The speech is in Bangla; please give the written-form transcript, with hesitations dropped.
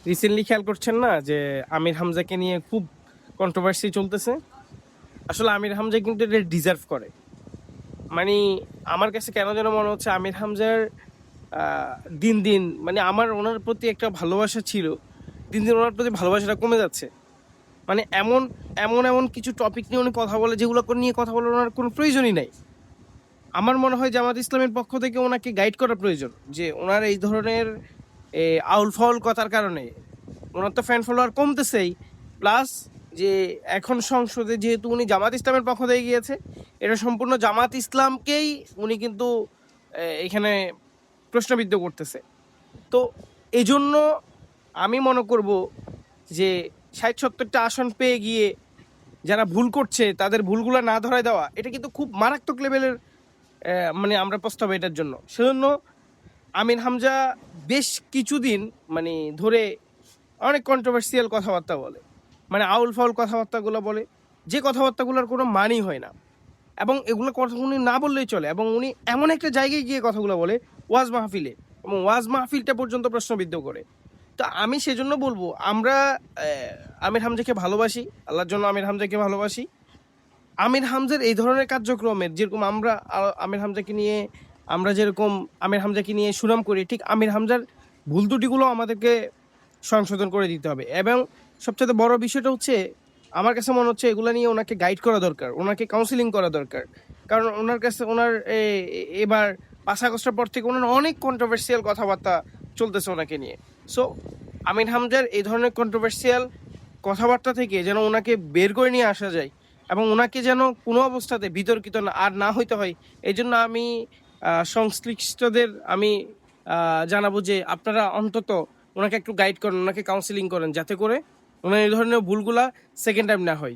রিসেন্টলি খেয়াল করছেন না যে আমির হামজাকে নিয়ে খুব কন্ট্রোভার্সি চলতেছে। আসলে আমির হামজা কিন্তু এটা ডিজার্ভ করে। মানে আমার কাছে কেন যেন মনে হচ্ছে আমির হামজার দিন দিন মানে আমার ওনার প্রতি একটা ভালোবাসা ছিল, দিন দিন ওনার প্রতি ভালোবাসাটা কমে যাচ্ছে। মানে এমন এমন এমন কিছু টপিক নিয়ে উনি কথা বলে যেগুলো নিয়ে কথা বলার ওনার কোনো প্রয়োজনই নাই। আমার মনে হয় জামাত ইসলামের পক্ষ থেকে ওনাকে গাইড করা প্রয়োজন, যে ওনার এই ধরনের আউল ফাউল কথার কারণে ওনার তো ফ্যান ফলোয়ার কমতেছেই, প্লাস যে এখন সংসদে যেহেতু উনি জামাত ইসলামের পক্ষ থেকে গিয়েছে, এটা সম্পূর্ণ জামাত ইসলামকেই উনি কিন্তু এখানে প্রশ্নবিদ্ধ করতেছে। তো এই জন্য আমি মনে করব যে ৬০-৭০টা আসন পেয়ে গিয়ে যারা ভুল করছে তাদের ভুলগুলো না ধরায় দেওয়া, এটা কিন্তু খুব মারাত্মক লেভেলের মানে আমরা প্রস্তাব এটার জন্য। সেজন্য আমির হামজা বেশ কিছুদিন মানে ধরে অনেক কন্ট্রোভার্সিয়াল কথাবার্তা বলে, মানে আউল ফাউল কথাবার্তাগুলো বলে, যে কথাবার্তাগুলোর কোনো মানই হয় না। এবং এগুলো কথা উনি না বললেই চলে, এবং উনি এমন একটা জায়গায় গিয়ে কথাগুলো বলে ওয়াজ মাহফিলে, এবং ওয়াজ মাহফিলটা পর্যন্ত প্রশ্নবিদ্ধ করে। তো আমি সেজন্য বলবো আমরা আমির হামজাকে ভালোবাসি, আল্লাহর জন্য আমির হামজাকে ভালোবাসি। আমির হামজার এই ধরনের কার্যক্রমের যেরকম আমরা আমির হামজাকে নিয়ে আমরা যেরকম আমির হামজাকে নিয়ে সুনাম করি, ঠিক আমির হামজার ভুল ত্রুটিগুলো আমাদেরকে সংশোধন করে দিতে হবে। এবং সবচেয়ে বড় বিষয়টা হচ্ছে আমার কাছে মনে হচ্ছে এগুলো নিয়ে ওনাকে গাইড করা দরকার, ওনাকে কাউন্সিলিং করা দরকার। কারণ ওনার কাছে ওনার এবার ৫ আগস্টের পর থেকে ওনার অনেক কন্ট্রোভার্সিয়াল কথাবার্তা চলতেছে ওনাকে নিয়ে। সো আমির হামজার এই ধরনের কন্ট্রোভার্সিয়াল কথাবার্তা থেকে যেন ওনাকে বের করে নিয়ে আসা যায়, এবং ওনাকে যেন কোনো অবস্থাতে বিতর্কিত আর না হইতে হয়। এই জন্য আমি সংশ্লিষ্টদের আমি জানাবো যে আপনারা অন্তত ওনাকে একটু গাইড করেন, ওনাকে কাউন্সিলিং করেন, যাতে করে ওনার এই ধরনের ভুলগুলা সেকেন্ড টাইম না হয়।